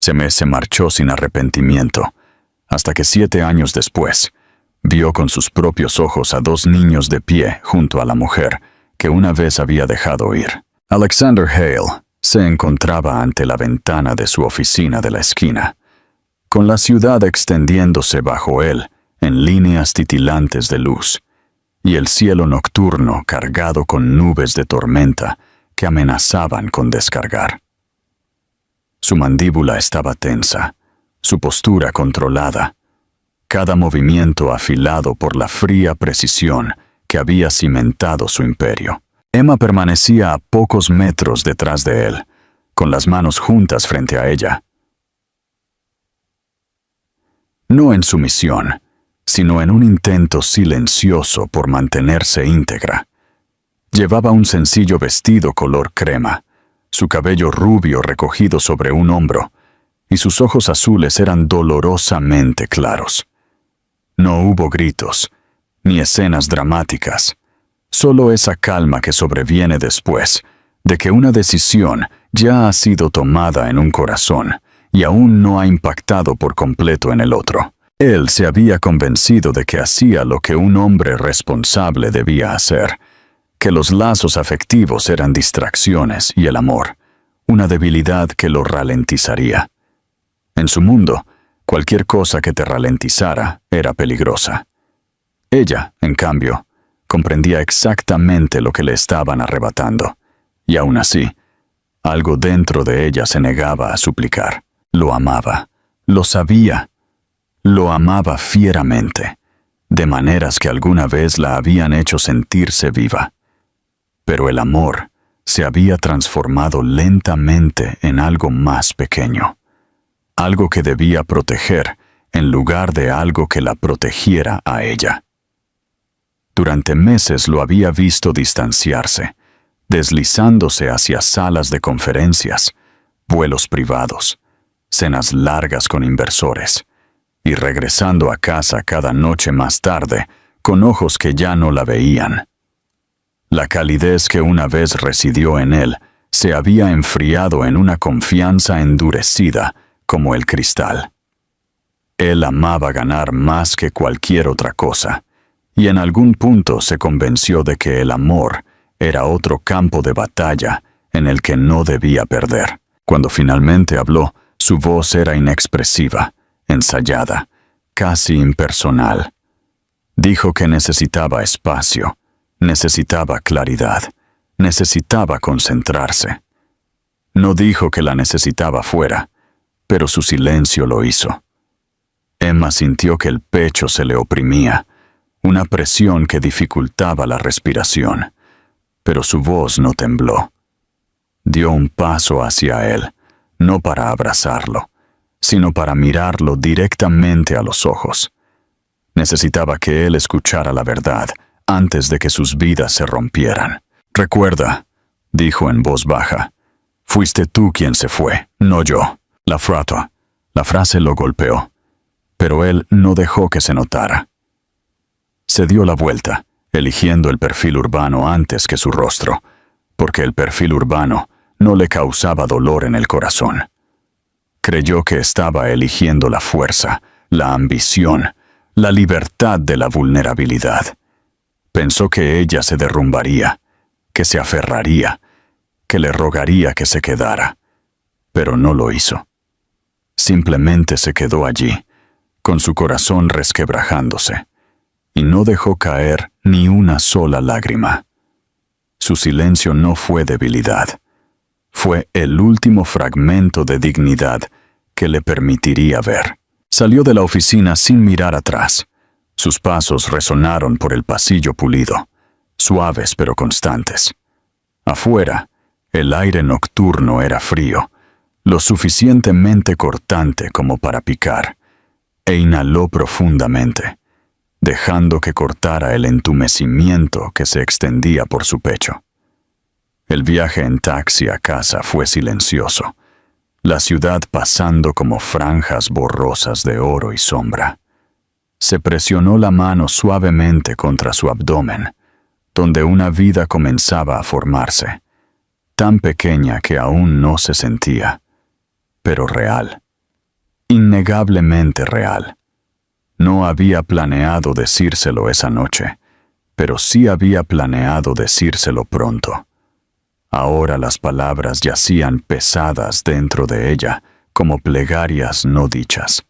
Se marchó sin arrepentimiento, hasta que 7 años después, vio con sus propios ojos a 2 niños de pie junto a la mujer que una vez había dejado ir. Alexander Hale se encontraba ante la ventana de su oficina de la esquina, con la ciudad extendiéndose bajo él en líneas titilantes de luz, y el cielo nocturno cargado con nubes de tormenta que amenazaban con descargar. Su mandíbula estaba tensa, su postura controlada, cada movimiento afilado por la fría precisión que había cimentado su imperio. Emma permanecía a pocos metros detrás de él, con las manos juntas frente a ella. No en sumisión, sino en un intento silencioso por mantenerse íntegra. Llevaba un sencillo vestido color crema, su cabello rubio recogido sobre un hombro, y sus ojos azules eran dolorosamente claros. No hubo gritos, ni escenas dramáticas, solo esa calma que sobreviene después de que una decisión ya ha sido tomada en un corazón y aún no ha impactado por completo en el otro. Él se había convencido de que hacía lo que un hombre responsable debía hacer, que los lazos afectivos eran distracciones y el amor, una debilidad que lo ralentizaría. En su mundo, cualquier cosa que te ralentizara era peligrosa. Ella, en cambio, comprendía exactamente lo que le estaban arrebatando, y aún así, algo dentro de ella se negaba a suplicar. Lo amaba, lo sabía, lo amaba fieramente, de maneras que alguna vez la habían hecho sentirse viva. Pero el amor se había transformado lentamente en algo más pequeño, algo que debía proteger en lugar de algo que la protegiera a ella. Durante meses lo había visto distanciarse, deslizándose hacia salas de conferencias, vuelos privados, cenas largas con inversores, y regresando a casa cada noche más tarde con ojos que ya no la veían. La calidez que una vez residió en él se había enfriado en una confianza endurecida como el cristal. Él amaba ganar más que cualquier otra cosa, y en algún punto se convenció de que el amor era otro campo de batalla en el que no debía perder. Cuando finalmente habló, su voz era inexpresiva, ensayada, casi impersonal. Dijo que necesitaba espacio, necesitaba claridad, necesitaba concentrarse. No dijo que la necesitaba fuera, pero su silencio lo hizo. Emma sintió que el pecho se le oprimía, una presión que dificultaba la respiración, pero su voz no tembló. Dio un paso hacia él, no para abrazarlo, sino para mirarlo directamente a los ojos. Necesitaba que él escuchara la verdad antes de que sus vidas se rompieran. «Recuerda», dijo en voz baja, «fuiste tú quien se fue, no yo». La frase lo golpeó, pero él no dejó que se notara. Se dio la vuelta, eligiendo el perfil urbano antes que su rostro, porque el perfil urbano no le causaba dolor en el corazón. Creyó que estaba eligiendo la fuerza, la ambición, la libertad de la vulnerabilidad. Pensó que ella se derrumbaría, que se aferraría, que le rogaría que se quedara, pero no lo hizo. Simplemente se quedó allí, con su corazón resquebrajándose, y no dejó caer ni una sola lágrima. Su silencio no fue debilidad, fue el último fragmento de dignidad que le permitiría ver. Salió de la oficina sin mirar atrás. Sus pasos resonaron por el pasillo pulido, suaves pero constantes. Afuera, el aire nocturno era frío, lo suficientemente cortante como para picar, e inhaló profundamente, dejando que cortara el entumecimiento que se extendía por su pecho. El viaje en taxi a casa fue silencioso, la ciudad pasando como franjas borrosas de oro y sombra. Se presionó la mano suavemente contra su abdomen, donde una vida comenzaba a formarse, tan pequeña que aún no se sentía, pero real. innegablemente real. No había planeado decírselo esa noche, pero sí había planeado decírselo pronto. Ahora las palabras yacían pesadas dentro de ella, como plegarias no dichas.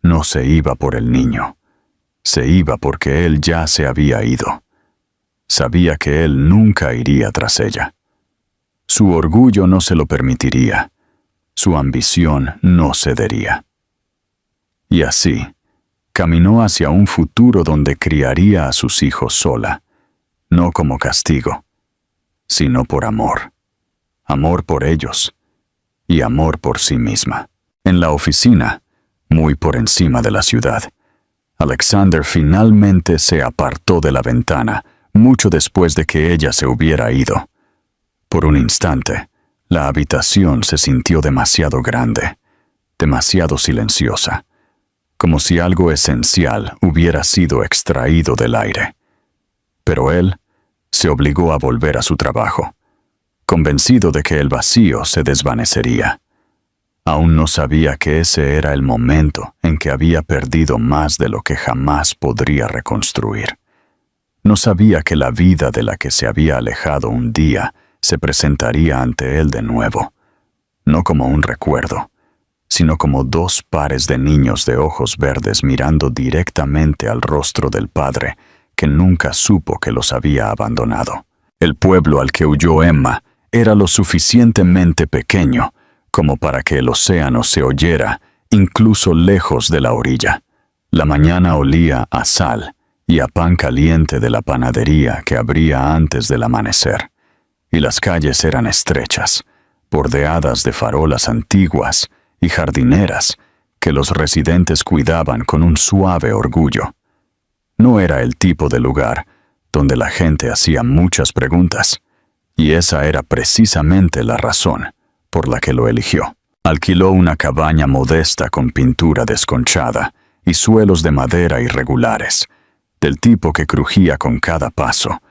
No se iba por el niño. Se iba porque él ya se había ido. Sabía que él nunca iría tras ella. Su orgullo no se lo permitiría. Su ambición no cedería. Y así, caminó hacia un futuro donde criaría a sus hijos sola, no como castigo, sino por amor. Amor por ellos y amor por sí misma. En la oficina, muy por encima de la ciudad, Alexander finalmente se apartó de la ventana mucho después de que ella se hubiera ido. Por un instante, la habitación se sintió demasiado grande, demasiado silenciosa, como si algo esencial hubiera sido extraído del aire. Pero él se obligó a volver a su trabajo, convencido de que el vacío se desvanecería. Aún no sabía que ese era el momento en que había perdido más de lo que jamás podría reconstruir. No sabía que la vida de la que se había alejado un día se presentaría ante él de nuevo, no como un recuerdo, sino como dos pares de niños de ojos verdes mirando directamente al rostro del padre que nunca supo que los había abandonado. El pueblo al que huyó Emma era lo suficientemente pequeño como para que el océano se oyera incluso lejos de la orilla. La mañana olía a sal y a pan caliente de la panadería que abría antes del amanecer, y las calles eran estrechas, bordeadas de farolas antiguas y jardineras que los residentes cuidaban con un suave orgullo. No era el tipo de lugar donde la gente hacía muchas preguntas, y esa era precisamente la razón por la que lo eligió. Alquiló una cabaña modesta con pintura desconchada y suelos de madera irregulares, del tipo que crujía con cada paso,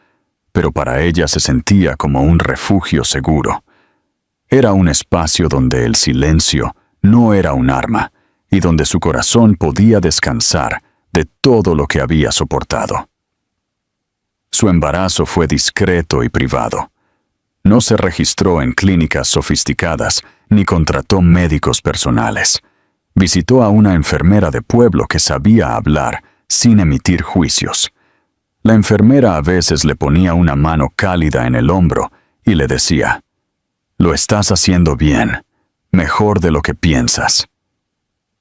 pero para ella se sentía como un refugio seguro. Era un espacio donde el silencio no era un arma y donde su corazón podía descansar de todo lo que había soportado. Su embarazo fue discreto y privado. No se registró en clínicas sofisticadas ni contrató médicos personales. Visitó a una enfermera de pueblo que sabía hablar sin emitir juicios. La enfermera a veces le ponía una mano cálida en el hombro y le decía: «Lo estás haciendo bien, mejor de lo que piensas».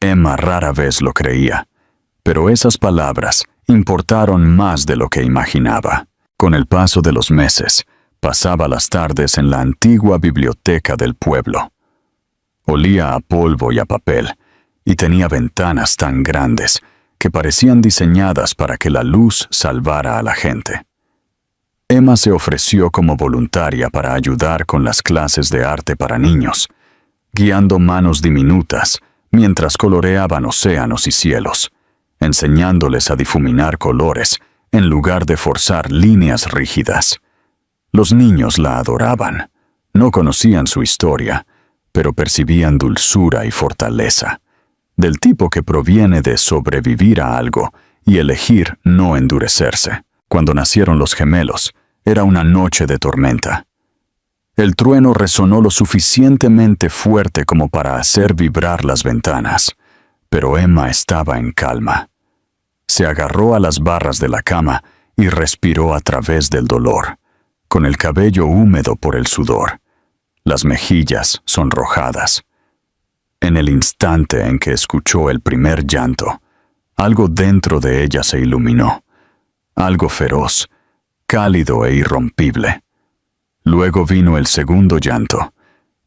Emma rara vez lo creía, pero esas palabras importaron más de lo que imaginaba. Con el paso de los meses, pasaba las tardes en la antigua biblioteca del pueblo. Olía a polvo y a papel, y tenía ventanas tan grandes que parecían diseñadas para que la luz salvara a la gente. Emma se ofreció como voluntaria para ayudar con las clases de arte para niños, guiando manos diminutas mientras coloreaban océanos y cielos, enseñándoles a difuminar colores en lugar de forzar líneas rígidas. Los niños la adoraban. No conocían su historia, pero percibían dulzura y fortaleza, del tipo que proviene de sobrevivir a algo y elegir no endurecerse. Cuando nacieron los gemelos, era una noche de tormenta. El trueno resonó lo suficientemente fuerte como para hacer vibrar las ventanas, pero Emma estaba en calma. Se agarró a las barras de la cama y respiró a través del dolor, con el cabello húmedo por el sudor, las mejillas sonrojadas. En el instante en que escuchó el primer llanto, algo dentro de ella se iluminó, algo feroz, cálido e irrompible. Luego vino el segundo llanto,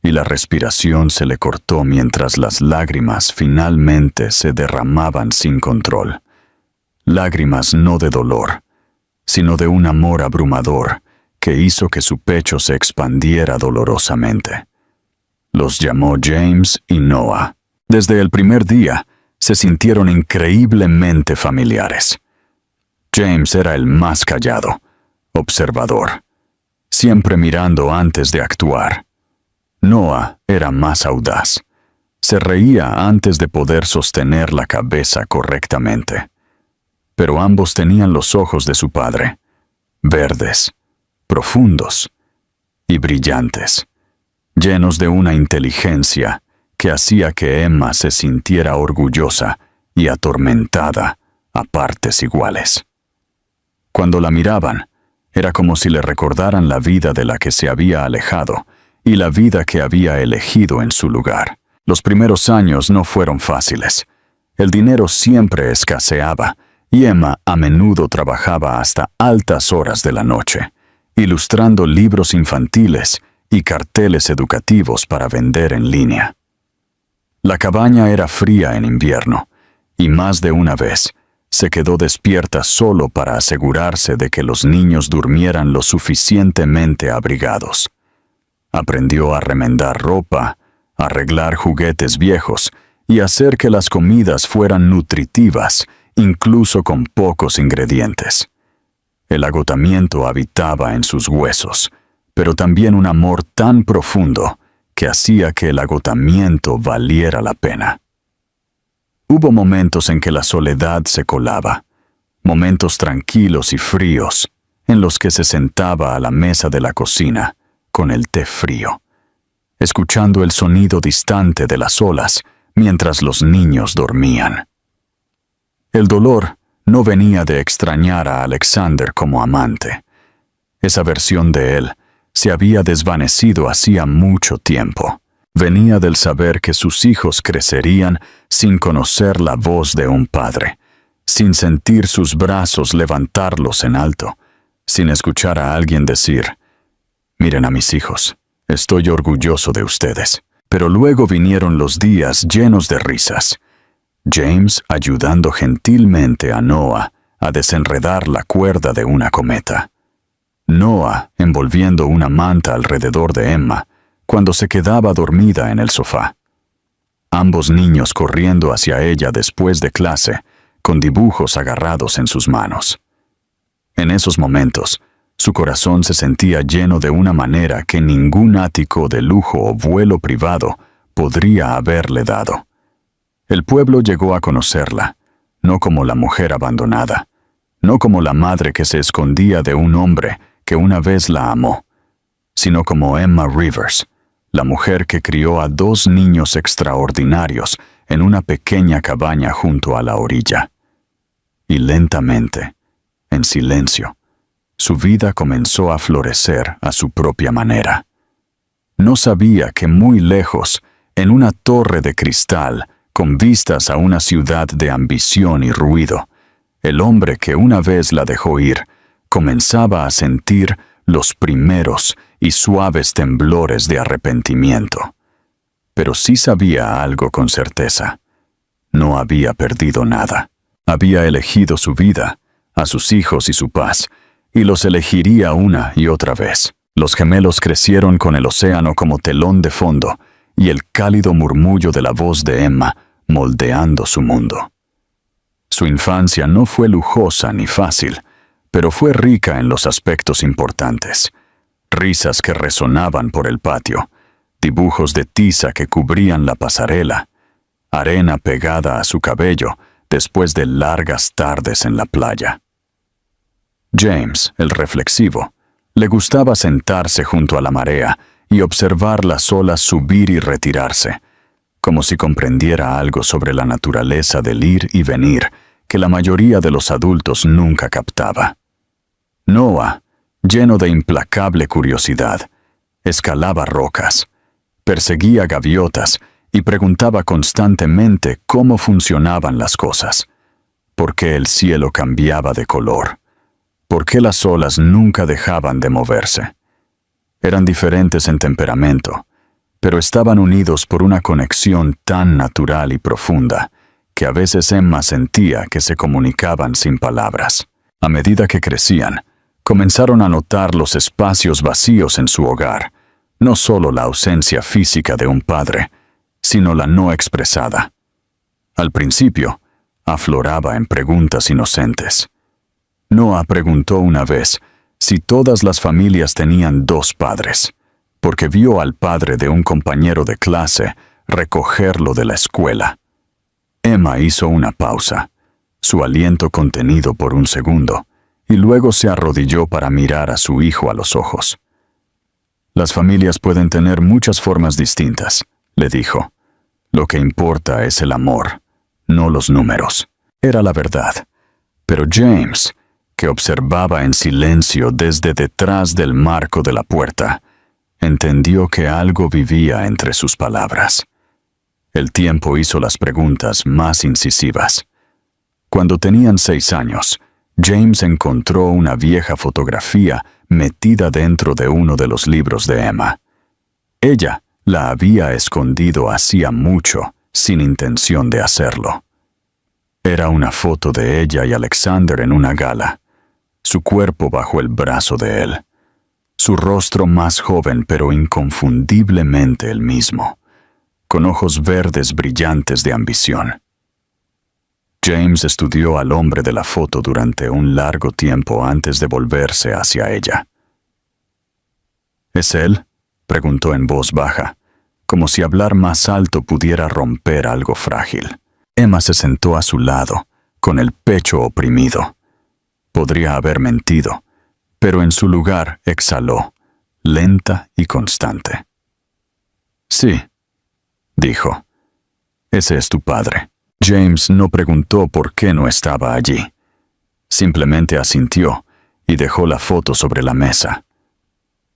y la respiración se le cortó mientras las lágrimas finalmente se derramaban sin control. Lágrimas no de dolor, sino de un amor abrumador que hizo que su pecho se expandiera dolorosamente. Los llamó James y Noah. Desde el primer día, se sintieron increíblemente familiares. James era el más callado, observador, siempre mirando antes de actuar. Noah era más audaz. Se reía antes de poder sostener la cabeza correctamente. Pero ambos tenían los ojos de su padre, verdes, profundos y brillantes, llenos de una inteligencia que hacía que Emma se sintiera orgullosa y atormentada a partes iguales. Cuando la miraban, era como si le recordaran la vida de la que se había alejado y la vida que había elegido en su lugar. Los primeros años no fueron fáciles. El dinero siempre escaseaba y Emma a menudo trabajaba hasta altas horas de la noche, ilustrando libros infantiles y carteles educativos para vender en línea. La cabaña era fría en invierno, y más de una vez se quedó despierta solo para asegurarse de que los niños durmieran lo suficientemente abrigados. Aprendió a remendar ropa, arreglar juguetes viejos y hacer que las comidas fueran nutritivas, incluso con pocos ingredientes. El agotamiento habitaba en sus huesos, pero también un amor tan profundo que hacía que el agotamiento valiera la pena. Hubo momentos en que la soledad se colaba, momentos tranquilos y fríos, en los que se sentaba a la mesa de la cocina, con el té frío, escuchando el sonido distante de las olas mientras los niños dormían. El dolor no venía de extrañar a Alexander como amante. Esa versión de él se había desvanecido hacía mucho tiempo. Venía del saber que sus hijos crecerían sin conocer la voz de un padre, sin sentir sus brazos levantarlos en alto, sin escuchar a alguien decir: «Miren a mis hijos, estoy orgulloso de ustedes». Pero luego vinieron los días llenos de risas. James ayudando gentilmente a Noah a desenredar la cuerda de una cometa. Noah envolviendo una manta alrededor de Emma cuando se quedaba dormida en el sofá. Ambos niños corriendo hacia ella después de clase, con dibujos agarrados en sus manos. En esos momentos, su corazón se sentía lleno de una manera que ningún ático de lujo o vuelo privado podría haberle dado. El pueblo llegó a conocerla, no como la mujer abandonada, no como la madre que se escondía de un hombre que una vez la amó, sino como Emma Rivers, la mujer que crió a 2 niños extraordinarios en una pequeña cabaña junto a la orilla. Y lentamente, en silencio, su vida comenzó a florecer a su propia manera. No sabía que muy lejos, en una torre de cristal, con vistas a una ciudad de ambición y ruido, el hombre que una vez la dejó ir, comenzaba a sentir los primeros y suaves temblores de arrepentimiento. Pero sí sabía algo con certeza. No había perdido nada. Había elegido su vida, a sus hijos y su paz, y los elegiría una y otra vez. Los gemelos crecieron con el océano como telón de fondo y el cálido murmullo de la voz de Emma moldeando su mundo. Su infancia no fue lujosa ni fácil, pero fue rica en los aspectos importantes. Risas que resonaban por el patio, dibujos de tiza que cubrían la pasarela, arena pegada a su cabello después de largas tardes en la playa. James, el reflexivo, le gustaba sentarse junto a la marea y observar las olas subir y retirarse, como si comprendiera algo sobre la naturaleza del ir y venir que la mayoría de los adultos nunca captaba. Noah, lleno de implacable curiosidad, escalaba rocas, perseguía gaviotas y preguntaba constantemente cómo funcionaban las cosas, por qué el cielo cambiaba de color, por qué las olas nunca dejaban de moverse. Eran diferentes en temperamento, pero estaban unidos por una conexión tan natural y profunda que a veces Emma sentía que se comunicaban sin palabras. A medida que crecían, comenzaron a notar los espacios vacíos en su hogar, no solo la ausencia física de un padre, sino la no expresada. Al principio, afloraba en preguntas inocentes. Noah preguntó una vez si todas las familias tenían 2 padres, porque vio al padre de un compañero de clase recogerlo de la escuela. Emma hizo una pausa, su aliento contenido por un segundo, y luego se arrodilló para mirar a su hijo a los ojos. Las familias pueden tener muchas formas distintas, le dijo. Lo que importa es el amor, no los números. Era la verdad. Pero James, que observaba en silencio desde detrás del marco de la puerta, entendió que algo vivía entre sus palabras. El tiempo hizo las preguntas más incisivas. Cuando tenían 6 años, James encontró una vieja fotografía metida dentro de uno de los libros de Emma. Ella la había escondido hacía mucho, sin intención de hacerlo. Era una foto de ella y Alexander en una gala, su cuerpo bajo el brazo de él, su rostro más joven pero inconfundiblemente el mismo, con ojos verdes brillantes de ambición. James estudió al hombre de la foto durante un largo tiempo antes de volverse hacia ella. ¿Es él?, preguntó en voz baja, como si hablar más alto pudiera romper algo frágil. Emma se sentó a su lado, con el pecho oprimido. Podría haber mentido, pero en su lugar exhaló, lenta y constante. «Sí», dijo. «Ese es tu padre». James no preguntó por qué no estaba allí. Simplemente asintió y dejó la foto sobre la mesa.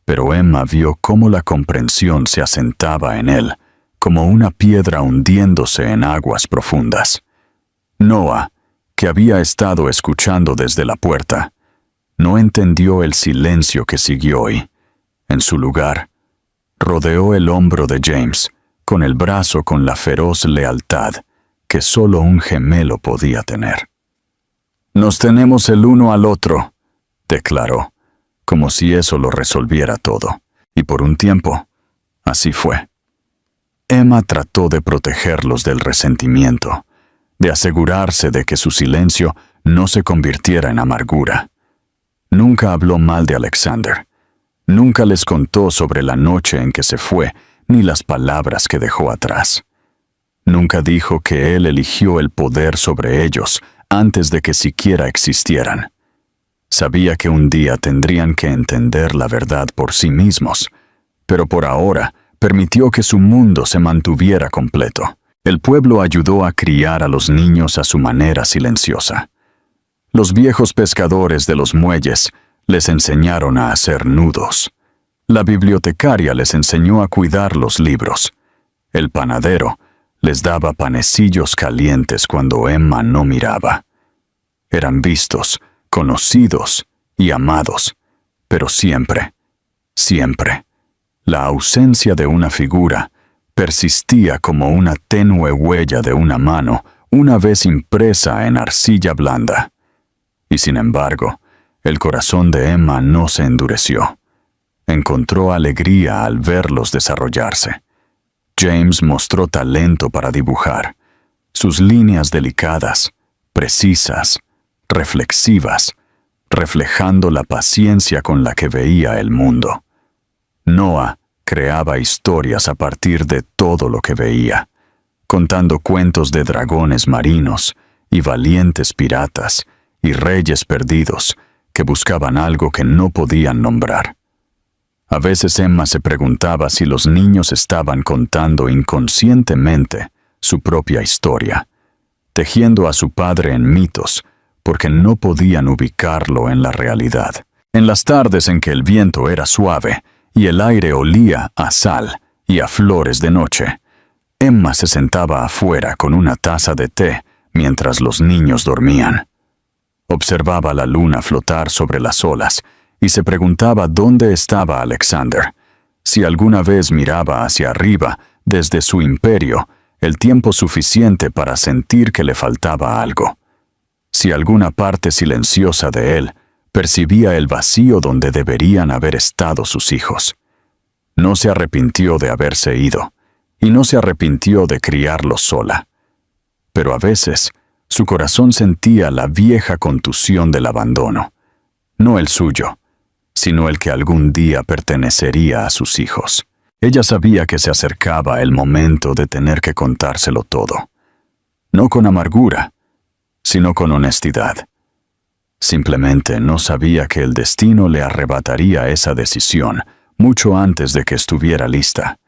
Pero Emma vio cómo la comprensión se asentaba en él, como una piedra hundiéndose en aguas profundas. Noah, que había estado escuchando desde la puerta, no entendió el silencio que siguió y, en su lugar, rodeó el hombro de James, con el brazo con la feroz lealtad que solo un gemelo podía tener. «Nos tenemos el uno al otro», declaró, como si eso lo resolviera todo. Y por un tiempo, así fue. Emma trató de protegerlos del resentimiento, de asegurarse de que su silencio no se convirtiera en amargura. Nunca habló mal de Alexander. Nunca les contó sobre la noche en que se fue, ni las palabras que dejó atrás. Nunca dijo que él eligió el poder sobre ellos antes de que siquiera existieran. Sabía que un día tendrían que entender la verdad por sí mismos, pero por ahora permitió que su mundo se mantuviera completo. El pueblo ayudó a criar a los niños a su manera silenciosa. Los viejos pescadores de los muelles les enseñaron a hacer nudos. La bibliotecaria les enseñó a cuidar los libros. El panadero les daba panecillos calientes cuando Emma no miraba. Eran vistos, conocidos y amados, pero siempre, siempre, la ausencia de una figura persistía como una tenue huella de una mano una vez impresa en arcilla blanda. Y sin embargo, el corazón de Emma no se endureció. Encontró alegría al verlos desarrollarse. James mostró talento para dibujar. Sus líneas delicadas, precisas, reflexivas, reflejando la paciencia con la que veía el mundo. Noah creaba historias a partir de todo lo que veía, contando cuentos de dragones marinos y valientes piratas y reyes perdidos que buscaban algo que no podían nombrar. A veces Emma se preguntaba si los niños estaban contando inconscientemente su propia historia, tejiendo a su padre en mitos, porque no podían ubicarlo en la realidad. En las tardes en que el viento era suave y el aire olía a sal y a flores de noche, Emma se sentaba afuera con una taza de té mientras los niños dormían. Observaba la luna flotar sobre las olas y se preguntaba dónde estaba Alexander, si alguna vez miraba hacia arriba desde su imperio el tiempo suficiente para sentir que le faltaba algo, si alguna parte silenciosa de él percibía el vacío donde deberían haber estado sus hijos. No se arrepintió de haberse ido, y no se arrepintió de criarlos sola. Pero a veces su corazón sentía la vieja contusión del abandono, no el suyo, sino el que algún día pertenecería a sus hijos. Ella sabía que se acercaba el momento de tener que contárselo todo. No con amargura, sino con honestidad. Simplemente no sabía que el destino le arrebataría esa decisión mucho antes de que estuviera lista,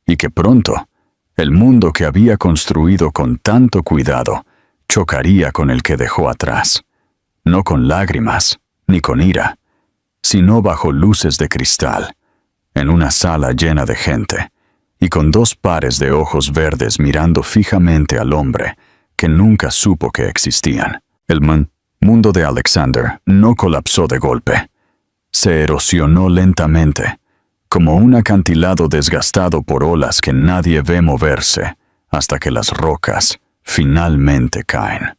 y que pronto el mundo que había construido con tanto cuidado chocaría con el que dejó atrás, no con lágrimas ni con ira, sino bajo luces de cristal, en una sala llena de gente, y con dos pares de ojos verdes mirando fijamente al hombre que nunca supo que existían. El mundo de Alexander no colapsó de golpe. Se erosionó lentamente, como un acantilado desgastado por olas que nadie ve moverse hasta que las rocas finalmente caen.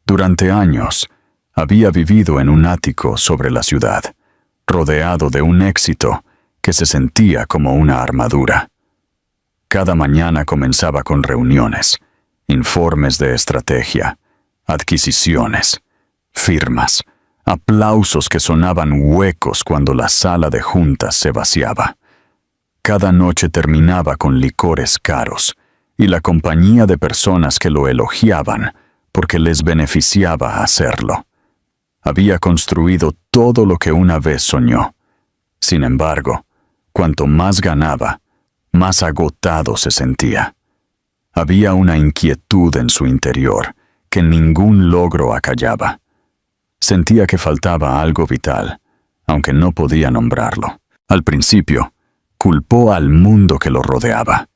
Durante años, había vivido en un ático sobre la ciudad, rodeado de un éxito que se sentía como una armadura. Cada mañana comenzaba con reuniones, informes de estrategia, adquisiciones, firmas, aplausos que sonaban huecos cuando la sala de juntas se vaciaba. Cada noche terminaba con licores caros y la compañía de personas que lo elogiaban porque les beneficiaba hacerlo. Había construido todo lo que una vez soñó. Sin embargo, cuanto más ganaba, más agotado se sentía. Había una inquietud en su interior que ningún logro acallaba. Sentía que faltaba algo vital, aunque no podía nombrarlo. Al principio, culpó al mundo que lo rodeaba.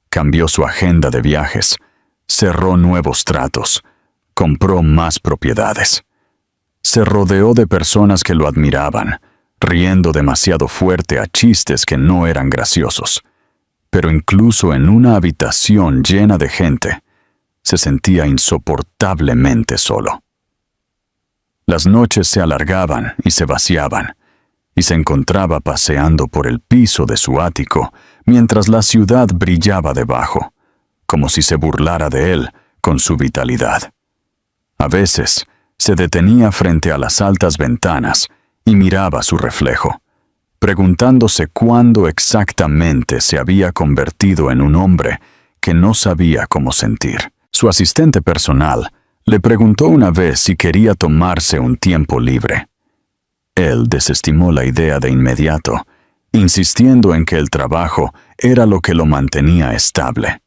Cambió su agenda de viajes, cerró nuevos tratos, compró más propiedades. Se rodeó de personas que lo admiraban, riendo demasiado fuerte a chistes que no eran graciosos. Pero incluso en una habitación llena de gente, se sentía insoportablemente solo. Las noches se alargaban y se vaciaban, y se encontraba paseando por el piso de su ático mientras la ciudad brillaba debajo, como si se burlara de él con su vitalidad. A veces se detenía frente a las altas ventanas y miraba su reflejo, preguntándose cuándo exactamente se había convertido en un hombre que no sabía cómo sentir. Su asistente personal le preguntó una vez si quería tomarse un tiempo libre. Él desestimó la idea de inmediato, insistiendo en que el trabajo era lo que lo mantenía estable.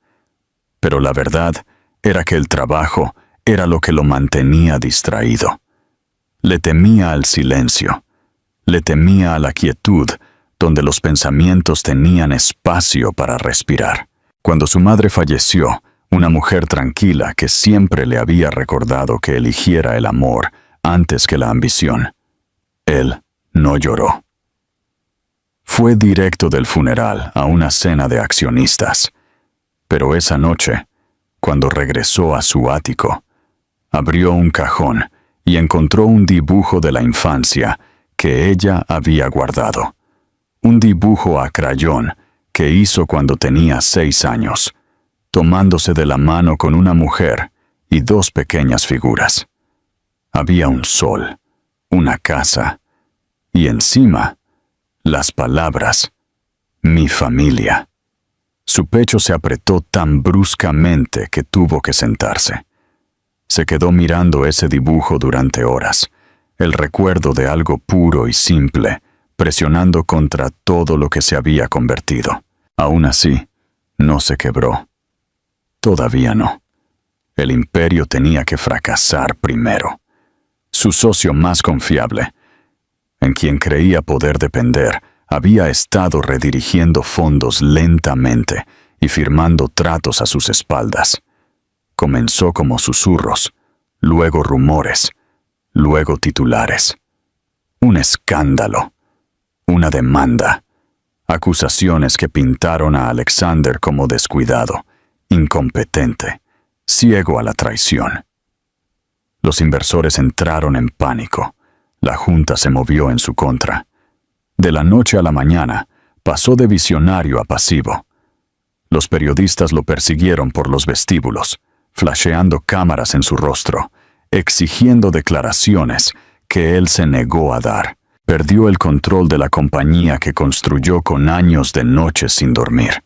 Pero la verdad era que el trabajo era lo que lo mantenía distraído. Le temía al silencio, le temía a la quietud, donde los pensamientos tenían espacio para respirar. Cuando su madre falleció, una mujer tranquila que siempre le había recordado que eligiera el amor antes que la ambición, él no lloró. Fue directo del funeral a una cena de accionistas, pero esa noche, cuando regresó a su ático, abrió un cajón y encontró un dibujo de la infancia que ella había guardado. Un dibujo a crayón que hizo cuando tenía 6 años, tomándose de la mano con una mujer y 2 pequeñas figuras. Había un sol, una casa, y encima, las palabras, mi familia. Su pecho se apretó tan bruscamente que tuvo que sentarse. Se quedó mirando ese dibujo durante horas, el recuerdo de algo puro y simple, presionando contra todo lo que se había convertido. Aún así, no se quebró. Todavía no. El imperio tenía que fracasar primero. Su socio más confiable, en quien creía poder depender, había estado redirigiendo fondos lentamente y firmando tratos a sus espaldas. Comenzó como susurros, luego rumores, luego titulares. Un escándalo, una demanda, acusaciones que pintaron a Alexander como descuidado, incompetente, ciego a la traición. Los inversores entraron en pánico. La junta se movió en su contra. De la noche a la mañana, pasó de visionario a pasivo. Los periodistas lo persiguieron por los vestíbulos, flasheando cámaras en su rostro, exigiendo declaraciones que él se negó a dar. Perdió el control de la compañía que construyó con años de noches sin dormir.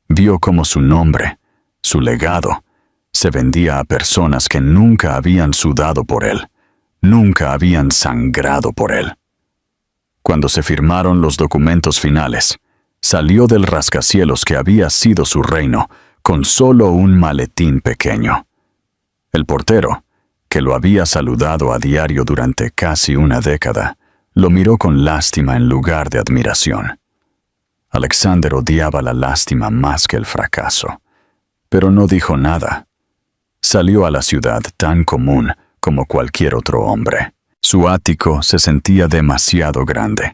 Vio cómo su nombre, su legado, se vendía a personas que nunca habían sudado por él, nunca habían sangrado por él. Cuando se firmaron los documentos finales, salió del rascacielos que había sido su reino con solo un maletín pequeño. El portero, que lo había saludado a diario durante casi una década, lo miró con lástima en lugar de admiración. Alexander odiaba la lástima más que el fracaso, pero no dijo nada. Salió a la ciudad tan común como cualquier otro hombre. Su ático se sentía demasiado grande,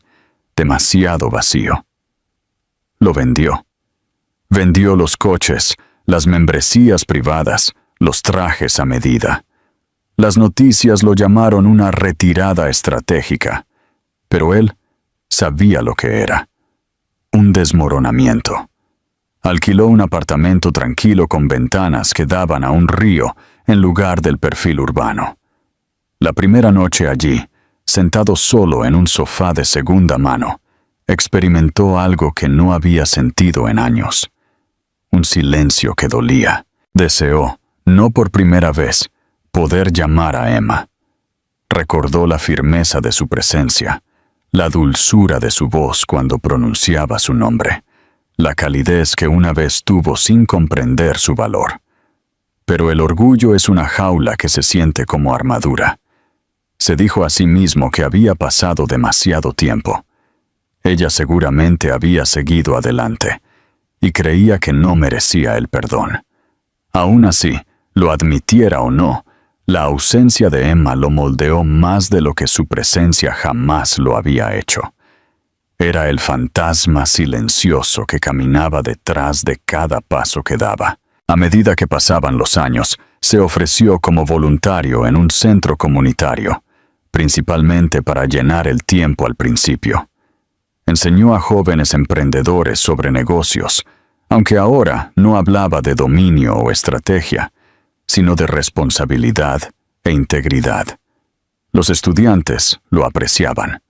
demasiado vacío. Lo vendió. Vendió los coches, las membresías privadas, los trajes a medida. Las noticias lo llamaron una retirada estratégica, pero él sabía lo que era. Un desmoronamiento. Alquiló un apartamento tranquilo con ventanas que daban a un río en lugar del perfil urbano. La primera noche allí, sentado solo en un sofá de segunda mano, experimentó algo que no había sentido en años. Un silencio que dolía. Deseó, no por primera vez, poder llamar a Emma. Recordó la firmeza de su presencia, la dulzura de su voz cuando pronunciaba su nombre, la calidez que una vez tuvo sin comprender su valor. Pero el orgullo es una jaula que se siente como armadura. Se dijo a sí mismo que había pasado demasiado tiempo. Ella seguramente había seguido adelante, y creía que no merecía el perdón. Aún así, lo admitiera o no, la ausencia de Emma lo moldeó más de lo que su presencia jamás lo había hecho. Era el fantasma silencioso que caminaba detrás de cada paso que daba. A medida que pasaban los años, se ofreció como voluntario en un centro comunitario, principalmente para llenar el tiempo al principio. Enseñó a jóvenes emprendedores sobre negocios, aunque ahora no hablaba de dominio o estrategia, sino de responsabilidad e integridad. Los estudiantes lo apreciaban.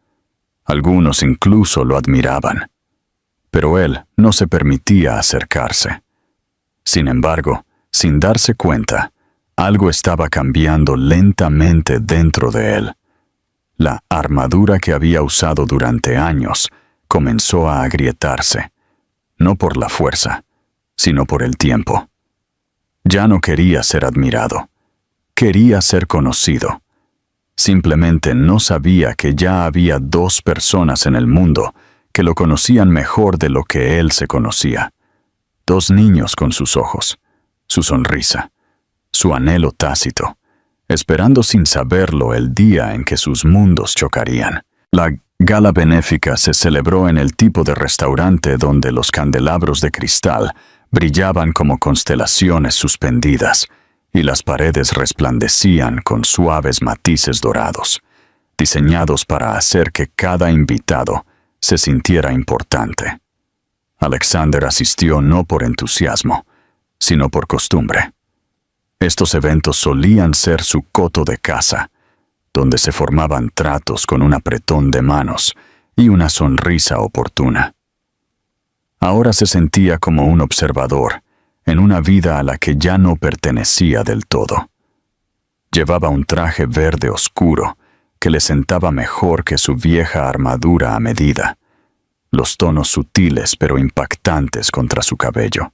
Algunos incluso lo admiraban. Pero él no se permitía acercarse. Sin embargo, sin darse cuenta, algo estaba cambiando lentamente dentro de él. La armadura que había usado durante años comenzó a agrietarse, no por la fuerza, sino por el tiempo. Ya no quería ser admirado, quería ser conocido. Simplemente no sabía que ya había 2 personas en el mundo que lo conocían mejor de lo que él se conocía. 2 niños con sus ojos, su sonrisa, su anhelo tácito, esperando sin saberlo el día en que sus mundos chocarían. La gala benéfica se celebró en el tipo de restaurante donde los candelabros de cristal brillaban como constelaciones suspendidas y las paredes resplandecían con suaves matices dorados, diseñados para hacer que cada invitado se sintiera importante. Alexander asistió no por entusiasmo, sino por costumbre. Estos eventos solían ser su coto de caza, donde se formaban tratos con un apretón de manos y una sonrisa oportuna. Ahora se sentía como un observador en una vida a la que ya no pertenecía del todo. Llevaba un traje verde oscuro que le sentaba mejor que su vieja armadura a medida, los tonos sutiles pero impactantes contra su cabello.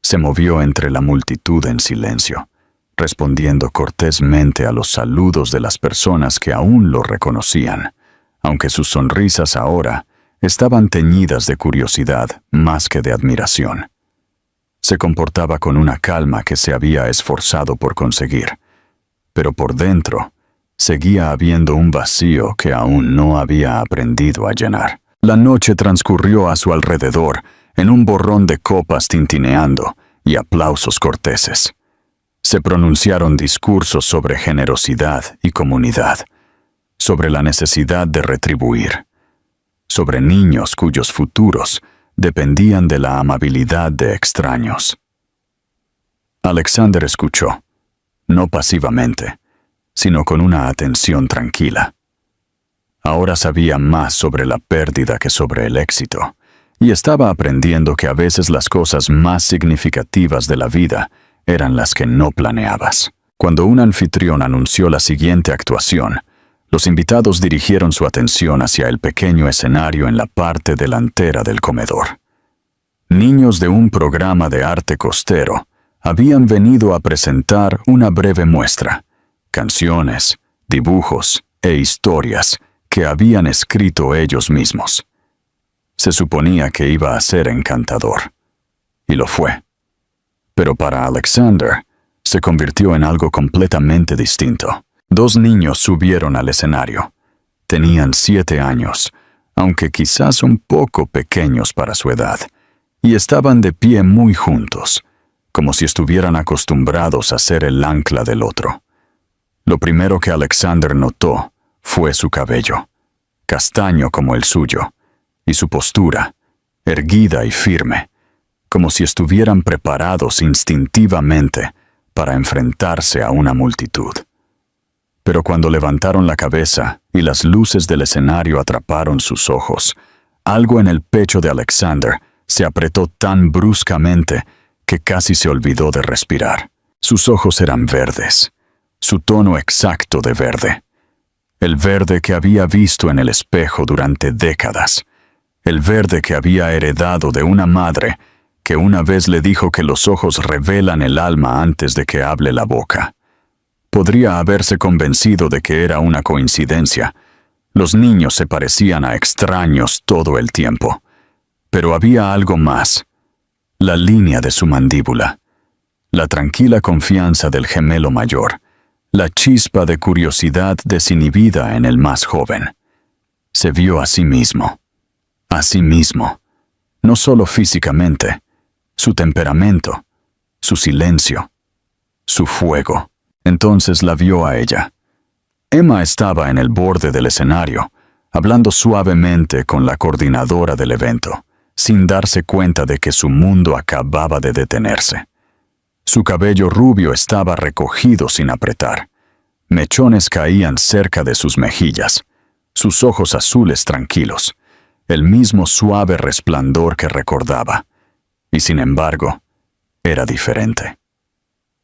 Se movió entre la multitud en silencio, respondiendo cortésmente a los saludos de las personas que aún lo reconocían, aunque sus sonrisas ahora estaban teñidas de curiosidad más que de admiración. Se comportaba con una calma que se había esforzado por conseguir, pero por dentro seguía habiendo un vacío que aún no había aprendido a llenar. La noche transcurrió a su alrededor en un borrón de copas tintineando y aplausos corteses. Se pronunciaron discursos sobre generosidad y comunidad, sobre la necesidad de retribuir, sobre niños cuyos futuros dependían de la amabilidad de extraños. Alexander escuchó, no pasivamente, sino con una atención tranquila. Ahora sabía más sobre la pérdida que sobre el éxito, y estaba aprendiendo que a veces las cosas más significativas de la vida eran las que no planeabas. Cuando un anfitrión anunció la siguiente actuación, los invitados dirigieron su atención hacia el pequeño escenario en la parte delantera del comedor. Niños de un programa de arte costero habían venido a presentar una breve muestra, canciones, dibujos e historias que habían escrito ellos mismos. Se suponía que iba a ser encantador, y lo fue. Pero para Alexander, se convirtió en algo completamente distinto. 2 niños subieron al escenario. Tenían 7 años, aunque quizás un poco pequeños para su edad, y estaban de pie muy juntos, como si estuvieran acostumbrados a ser el ancla del otro. Lo primero que Alexander notó fue su cabello, castaño como el suyo, y su postura, erguida y firme, como si estuvieran preparados instintivamente para enfrentarse a una multitud. Pero cuando levantaron la cabeza y las luces del escenario atraparon sus ojos, algo en el pecho de Alexander se apretó tan bruscamente que casi se olvidó de respirar. Sus ojos eran verdes, su tono exacto de verde. El verde que había visto en el espejo durante décadas. El verde que había heredado de una madre que una vez le dijo que los ojos revelan el alma antes de que hable la boca. Podría haberse convencido de que era una coincidencia. Los niños se parecían a extraños todo el tiempo. Pero había algo más. La línea de su mandíbula. La tranquila confianza del gemelo mayor. La chispa de curiosidad desinhibida en el más joven. Se vio a sí mismo. A sí mismo. No solo físicamente. Su temperamento. Su silencio. Su fuego. Entonces la vio a ella. Emma estaba en el borde del escenario, hablando suavemente con la coordinadora del evento, sin darse cuenta de que su mundo acababa de detenerse. Su cabello rubio estaba recogido sin apretar. Mechones caían cerca de sus mejillas, sus ojos azules tranquilos, el mismo suave resplandor que recordaba. Y sin embargo, era diferente.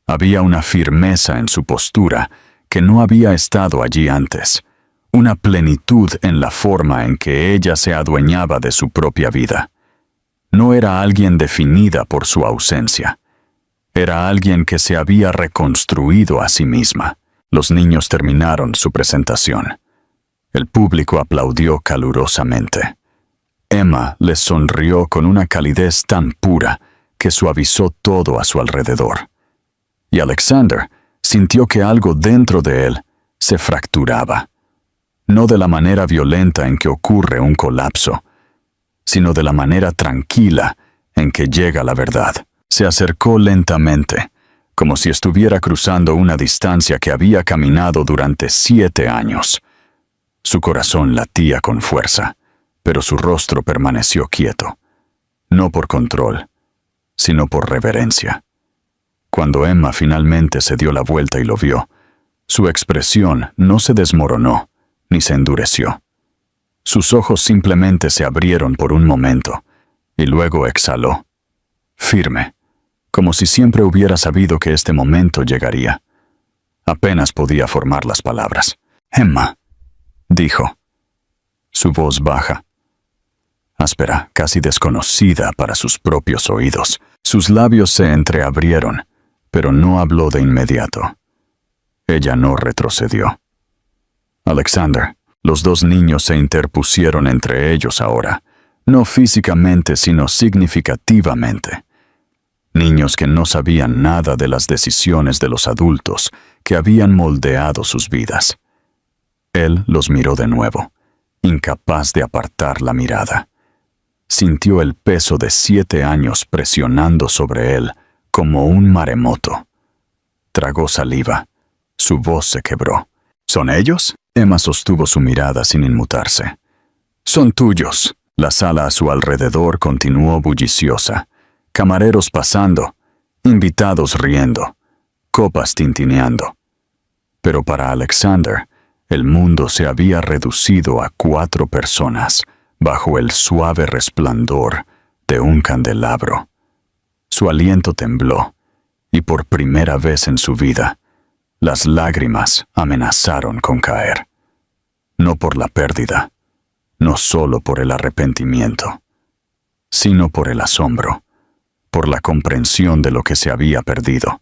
Había una firmeza en su postura que no había estado allí antes, una plenitud en la forma en que ella se adueñaba de su propia vida. No era alguien definida por su ausencia. Era alguien que se había reconstruido a sí misma. Los niños terminaron su presentación. El público aplaudió calurosamente. Emma les sonrió con una calidez tan pura que suavizó todo a su alrededor. Y Alexander sintió que algo dentro de él se fracturaba, no de la manera violenta en que ocurre un colapso, sino de la manera tranquila en que llega la verdad. Se acercó lentamente, como si estuviera cruzando una distancia que había caminado durante 7 años. Su corazón latía con fuerza, pero su rostro permaneció quieto, no por control, sino por reverencia. Cuando Emma finalmente se dio la vuelta y lo vio, su expresión no se desmoronó ni se endureció. Sus ojos simplemente se abrieron por un momento y luego exhaló, firme, como si siempre hubiera sabido que este momento llegaría. Apenas podía formar las palabras. «Emma», dijo. Su voz baja, áspera, casi desconocida para sus propios oídos. Sus labios se entreabrieron, pero no habló de inmediato. Ella no retrocedió. «Alexander», los 2 niños se interpusieron entre ellos ahora, no físicamente sino significativamente. Niños que no sabían nada de las decisiones de los adultos que habían moldeado sus vidas. Él los miró de nuevo, incapaz de apartar la mirada. Sintió el peso de 7 años presionando sobre él como un maremoto. Tragó saliva. Su voz se quebró. «¿Son ellos?» Emma sostuvo su mirada sin inmutarse. «Son tuyos». La sala a su alrededor continuó bulliciosa. Camareros pasando, invitados riendo, copas tintineando. Pero para Alexander, el mundo se había reducido a 4 personas bajo el suave resplandor de un candelabro. Su aliento tembló, y por primera vez en su vida, las lágrimas amenazaron con caer. No por la pérdida, no solo por el arrepentimiento, sino por el asombro, por la comprensión de lo que se había perdido,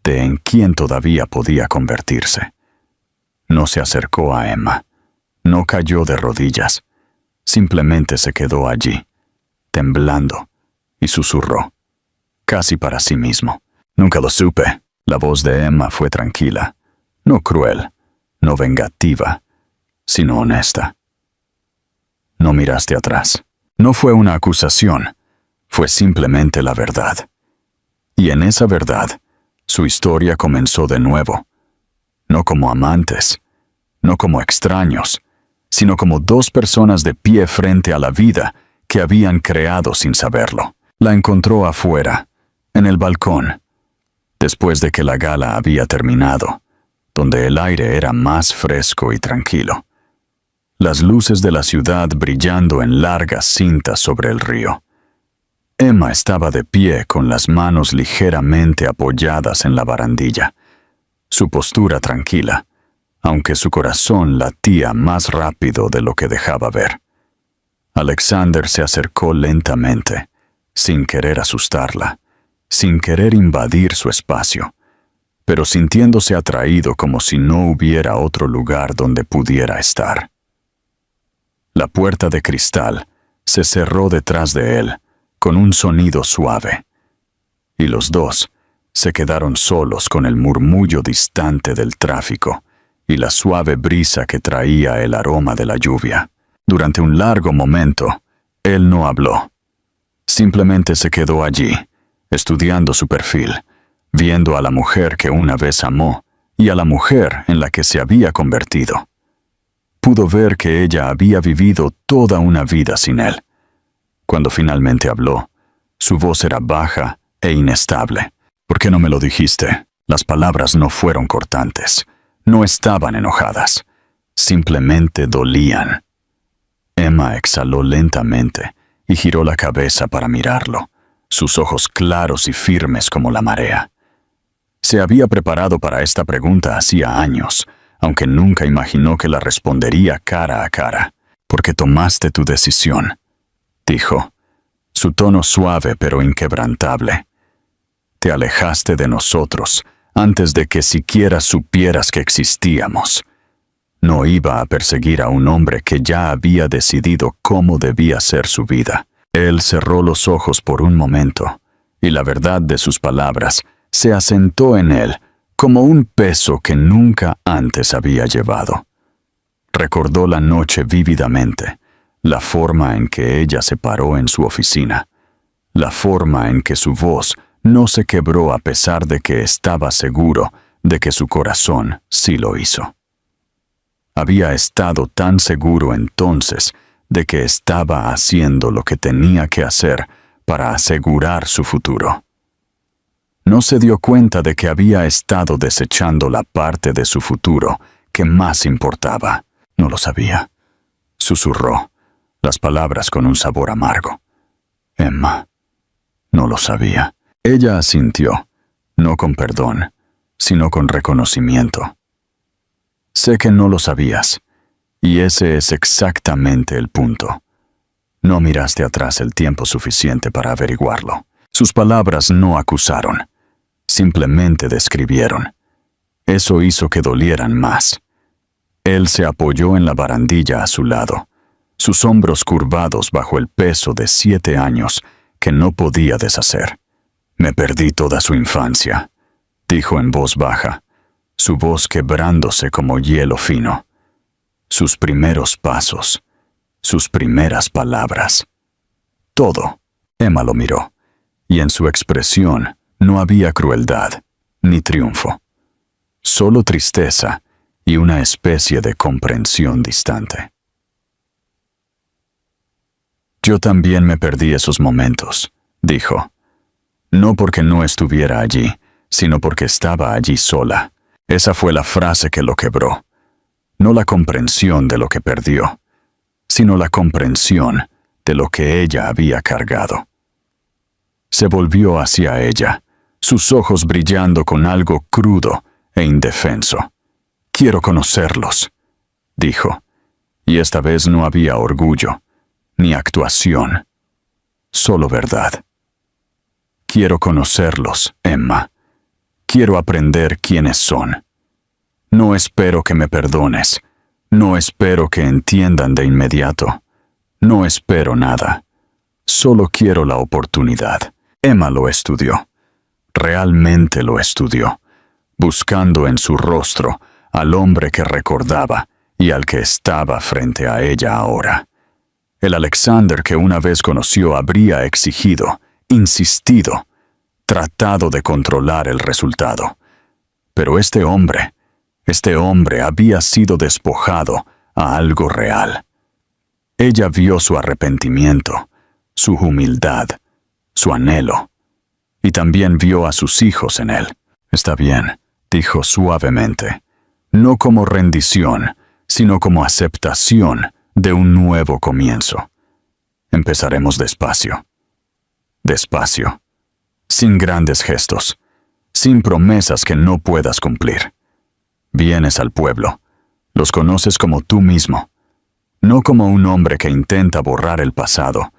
de en quién todavía podía convertirse. No se acercó a Emma, no cayó de rodillas, simplemente se quedó allí, temblando, y susurró, casi para sí mismo. Nunca lo supe. La voz de Emma fue tranquila, no cruel, no vengativa, sino honesta. No miraste atrás. No fue una acusación, fue simplemente la verdad. Y en esa verdad, su historia comenzó de nuevo, no como amantes, no como extraños, sino como 2 personas de pie frente a la vida que habían creado sin saberlo. La encontró afuera, en el balcón, después de que la gala había terminado, donde el aire era más fresco y tranquilo. Las luces de la ciudad brillando en largas cintas sobre el río. Emma estaba de pie con las manos ligeramente apoyadas en la barandilla, su postura tranquila, aunque su corazón latía más rápido de lo que dejaba ver. Alexander se acercó lentamente, sin querer asustarla, sin querer invadir su espacio, pero sintiéndose atraído como si no hubiera otro lugar donde pudiera estar. La puerta de cristal se cerró detrás de él, con un sonido suave, y los 2 se quedaron solos con el murmullo distante del tráfico y la suave brisa que traía el aroma de la lluvia. Durante un largo momento, él no habló. Simplemente se quedó allí, estudiando su perfil, viendo a la mujer que una vez amó y a la mujer en la que se había convertido. Pudo ver que ella había vivido toda una vida sin él. Cuando finalmente habló, su voz era baja e inestable. ¿Por qué no me lo dijiste? Las palabras no fueron cortantes, no estaban enojadas, simplemente dolían. Emma exhaló lentamente y giró la cabeza para mirarlo, sus ojos claros y firmes como la marea. Se había preparado para esta pregunta hacía años, aunque nunca imaginó que la respondería cara a cara. «Porque tomaste tu decisión», dijo, su tono suave pero inquebrantable. «Te alejaste de nosotros antes de que siquiera supieras que existíamos. No iba a perseguir a un hombre que ya había decidido cómo debía ser su vida». Él cerró los ojos por un momento, y la verdad de sus palabras se asentó en él como un peso que nunca antes había llevado. Recordó la noche vívidamente, la forma en que ella se paró en su oficina, la forma en que su voz no se quebró a pesar de que estaba seguro de que su corazón sí lo hizo. Había estado tan seguro entonces de que estaba haciendo lo que tenía que hacer para asegurar su futuro. No se dio cuenta de que había estado desechando la parte de su futuro que más importaba. No lo sabía. Susurró, las palabras con un sabor amargo. Emma, no lo sabía. Ella asintió, no con perdón, sino con reconocimiento. Sé que no lo sabías, y ese es exactamente el punto. No miraste atrás el tiempo suficiente para averiguarlo. Sus palabras no acusaron, simplemente describieron. Eso hizo que dolieran más. Él se apoyó en la barandilla a su lado, sus hombros curvados bajo el peso de 7 años que no podía deshacer. «Me perdí toda su infancia», dijo en voz baja, su voz quebrándose como hielo fino. Sus primeros pasos, sus primeras palabras. Todo. Emma lo miró, y en su expresión no había crueldad ni triunfo, solo tristeza y una especie de comprensión distante. «Yo también me perdí esos momentos», dijo. «No porque no estuviera allí, sino porque estaba allí sola». Esa fue la frase que lo quebró. no la comprensión de lo que perdió, sino la comprensión de lo que ella había cargado. Se volvió hacia ella, sus ojos brillando con algo crudo e indefenso. «Quiero conocerlos», dijo, y esta vez no había orgullo, ni actuación, solo verdad. «Quiero conocerlos, Emma. Quiero aprender quiénes son. No espero que me perdones. No espero que entiendan de inmediato. No espero nada. Solo quiero la oportunidad». Emma lo estudió. Realmente lo estudió, buscando en su rostro al hombre que recordaba y al que estaba frente a ella ahora. El Alexander que una vez conoció habría exigido, insistido, tratado de controlar el resultado. Pero este hombre había sido despojado a algo real. Ella vio su arrepentimiento, su humildad, su anhelo, y también vio a sus hijos en él. «Está bien», dijo suavemente, no como rendición, sino como aceptación de un nuevo comienzo. Empezaremos despacio. Despacio, sin grandes gestos, sin promesas que no puedas cumplir. Vienes al pueblo, los conoces como tú mismo, no como un hombre que intenta borrar el pasado,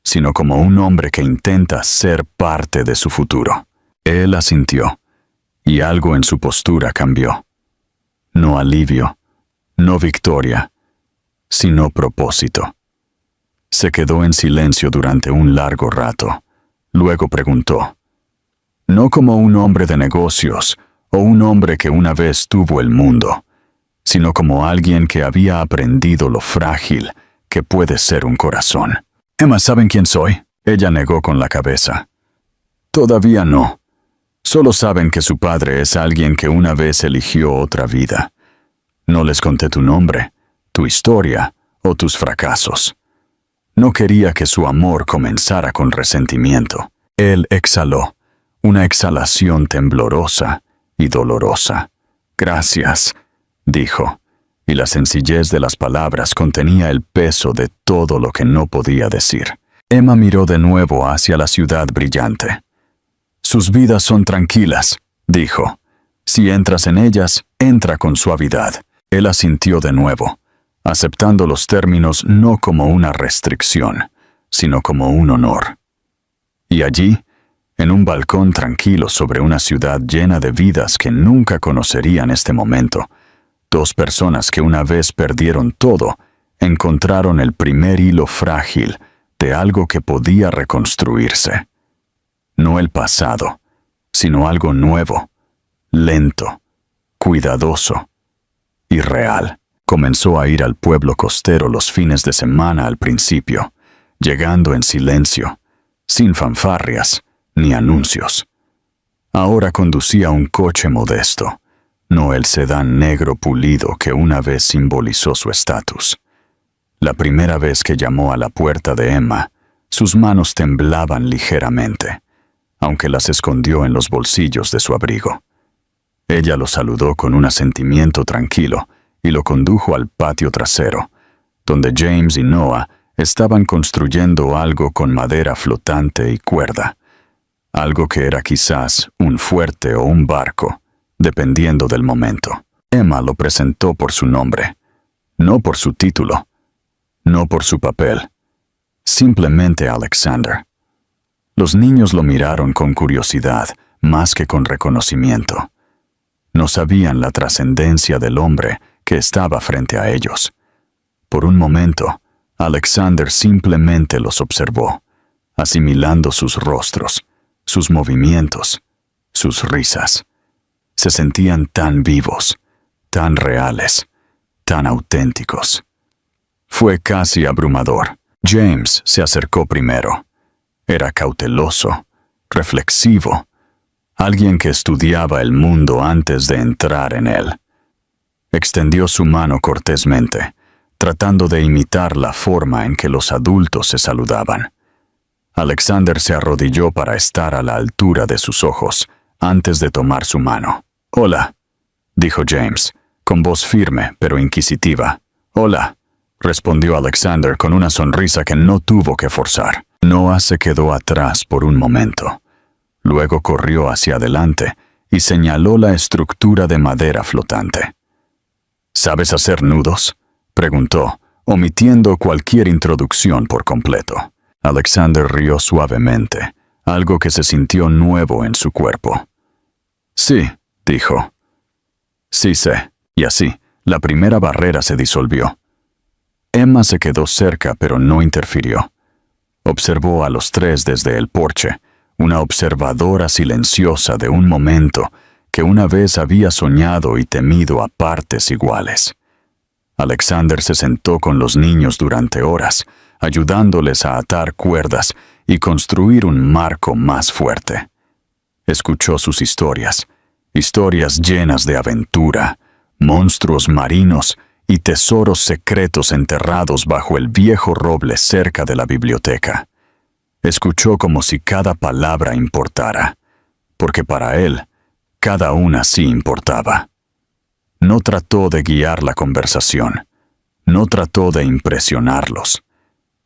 sino como un hombre que intenta ser parte de su futuro. Él asintió, y algo en su postura cambió. No alivio, no victoria, sino propósito. Se quedó en silencio durante un largo rato. Luego preguntó, no como un hombre de negocios o un hombre que una vez tuvo el mundo, sino como alguien que había aprendido lo frágil que puede ser un corazón. «Emma, ¿saben quién soy?», ella negó con la cabeza. «Todavía no. Solo saben que su padre es alguien que una vez eligió otra vida. No les conté tu nombre, tu historia o tus fracasos. No quería que su amor comenzara con resentimiento». Él exhaló, una exhalación temblorosa y dolorosa. «Gracias», dijo, y la sencillez de las palabras contenía el peso de todo lo que no podía decir. Emma miró de nuevo hacia la ciudad brillante. «Sus vidas son tranquilas», dijo. «Si entras en ellas, entra con suavidad». Él asintió de nuevo, aceptando los términos no como una restricción, sino como un honor. Y allí, en un balcón tranquilo sobre una ciudad llena de vidas que nunca conocerían este momento, dos personas que una vez perdieron todo, encontraron el primer hilo frágil de algo que podía reconstruirse. No el pasado, sino algo nuevo, lento, cuidadoso y real. Comenzó a ir al pueblo costero los fines de semana al principio, llegando en silencio, sin fanfarrias ni anuncios. Ahora conducía un coche modesto, no el sedán negro pulido que una vez simbolizó su estatus. La primera vez que llamó a la puerta de Emma, sus manos temblaban ligeramente, aunque las escondió en los bolsillos de su abrigo. Ella lo saludó con un asentimiento tranquilo y lo condujo al patio trasero, donde James y Noah estaban construyendo algo con madera flotante y cuerda, algo que era quizás un fuerte o un barco, dependiendo del momento. Emma lo presentó por su nombre, no por su título, no por su papel, simplemente Alexander. Los niños lo miraron con curiosidad, más que con reconocimiento. No sabían la trascendencia del hombre que estaba frente a ellos. Por un momento, Alexander simplemente los observó, asimilando sus rostros, sus movimientos, sus risas. Se sentían tan vivos, tan reales, tan auténticos. Fue casi abrumador. James se acercó primero. Era cauteloso, reflexivo, alguien que estudiaba el mundo antes de entrar en él. Extendió su mano cortésmente, tratando de imitar la forma en que los adultos se saludaban. Alexander se arrodilló para estar a la altura de sus ojos, antes de tomar su mano. «Hola», dijo James, con voz firme pero inquisitiva. «Hola», respondió Alexander con una sonrisa que no tuvo que forzar. Noah se quedó atrás por un momento. Luego corrió hacia adelante y señaló la estructura de madera flotante. «¿Sabes hacer nudos?», preguntó, omitiendo cualquier introducción por completo. Alexander rió suavemente, algo que se sintió nuevo en su cuerpo. «Sí», dijo. «Sí sé». Y así, la primera barrera se disolvió. Emma se quedó cerca, pero no interfirió. Observó a los tres desde el porche, una observadora silenciosa de un momento que una vez había soñado y temido a partes iguales. Alexander se sentó con los niños durante horas, ayudándoles a atar cuerdas y construir un marco más fuerte. Escuchó sus historias llenas de aventura, monstruos marinos y tesoros secretos enterrados bajo el viejo roble cerca de la biblioteca. Escuchó como si cada palabra importara, porque para él, cada una sí importaba. No trató de guiar la conversación, no trató de impresionarlos.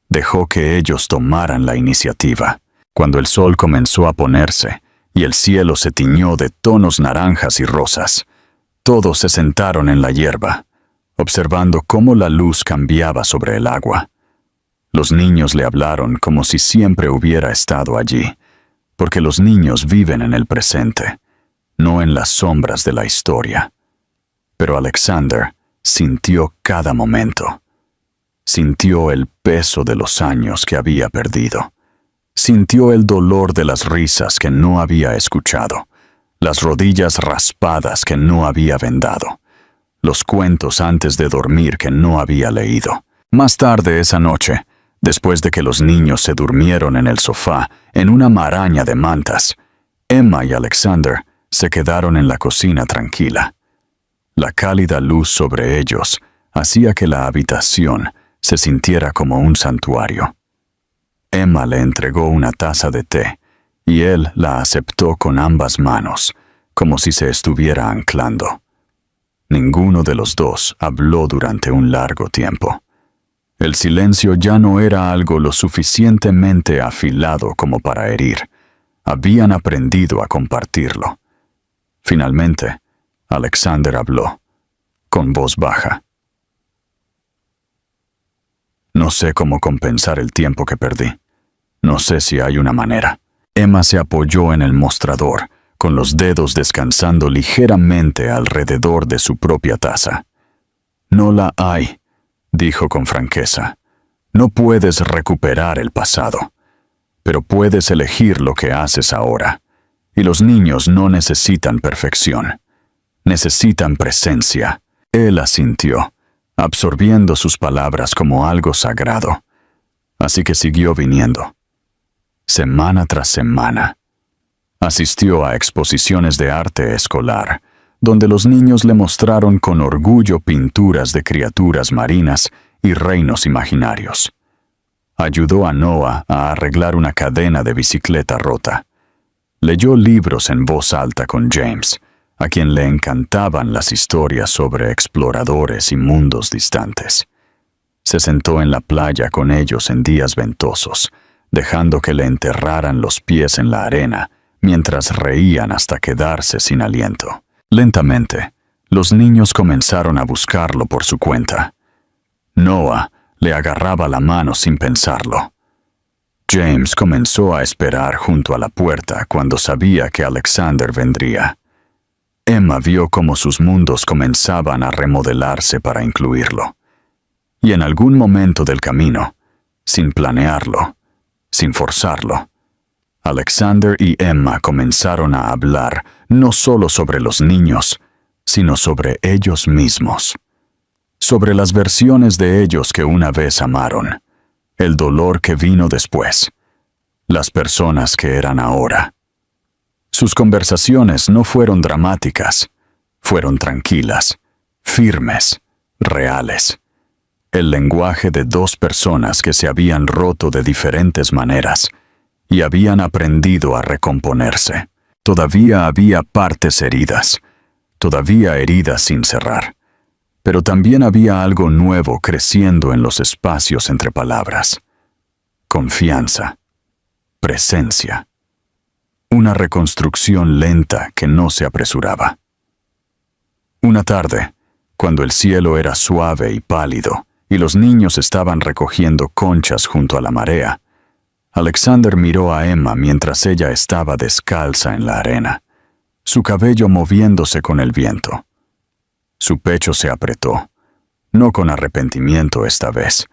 Dejó que ellos tomaran la iniciativa. Cuando el sol comenzó a ponerse y el cielo se tiñó de tonos naranjas y rosas, todos se sentaron en la hierba, observando cómo la luz cambiaba sobre el agua. Los niños le hablaron como si siempre hubiera estado allí, porque los niños viven en el presente, no en las sombras de la historia. Pero Alexander sintió cada momento. Sintió el peso de los años que había perdido. Sintió el dolor de las risas que no había escuchado, las rodillas raspadas que no había vendado, los cuentos antes de dormir que no había leído. Más tarde esa noche, después de que los niños se durmieron en el sofá, en una maraña de mantas, Emma y Alexander se quedaron en la cocina tranquila. La cálida luz sobre ellos hacía que la habitación se sintiera como un santuario. Emma le entregó una taza de té, y él la aceptó con ambas manos, como si se estuviera anclando. Ninguno de los dos habló durante un largo tiempo. El silencio ya no era algo lo suficientemente afilado como para herir. Habían aprendido a compartirlo. Finalmente, Alexander habló, con voz baja. «No sé cómo compensar el tiempo que perdí. No sé si hay una manera». Emma se apoyó en el mostrador, con los dedos descansando ligeramente alrededor de su propia taza. «No la hay», dijo con franqueza. «No puedes recuperar el pasado, pero puedes elegir lo que haces ahora. Y los niños no necesitan perfección. Necesitan presencia». Él asintió, absorbiendo sus palabras como algo sagrado. Así que siguió viniendo. Semana tras semana. Asistió a exposiciones de arte escolar, donde los niños le mostraron con orgullo pinturas de criaturas marinas y reinos imaginarios. Ayudó a Noah a arreglar una cadena de bicicleta rota. Leyó libros en voz alta con James, a quien le encantaban las historias sobre exploradores y mundos distantes. Se sentó en la playa con ellos en días ventosos, dejando que le enterraran los pies en la arena mientras reían hasta quedarse sin aliento. Lentamente, los niños comenzaron a buscarlo por su cuenta. Noah le agarraba la mano sin pensarlo. James comenzó a esperar junto a la puerta cuando sabía que Alexander vendría. Emma vio cómo sus mundos comenzaban a remodelarse para incluirlo. Y en algún momento del camino, sin planearlo, sin forzarlo, Alexander y Emma comenzaron a hablar no solo sobre los niños, sino sobre ellos mismos. Sobre las versiones de ellos que una vez amaron, el dolor que vino después, las personas que eran ahora. Sus conversaciones no fueron dramáticas, fueron tranquilas, firmes, reales. El lenguaje de dos personas que se habían roto de diferentes maneras y habían aprendido a recomponerse. Todavía había partes heridas, todavía heridas sin cerrar, Pero también había algo nuevo creciendo en los espacios entre palabras. Confianza. Presencia. Una reconstrucción lenta que no se apresuraba. Una tarde, cuando el cielo era suave y pálido y los niños estaban recogiendo conchas junto a la marea, Alexander miró a Emma mientras ella estaba descalza en la arena, su cabello moviéndose con el viento. Su pecho se apretó, no con arrepentimiento esta vez,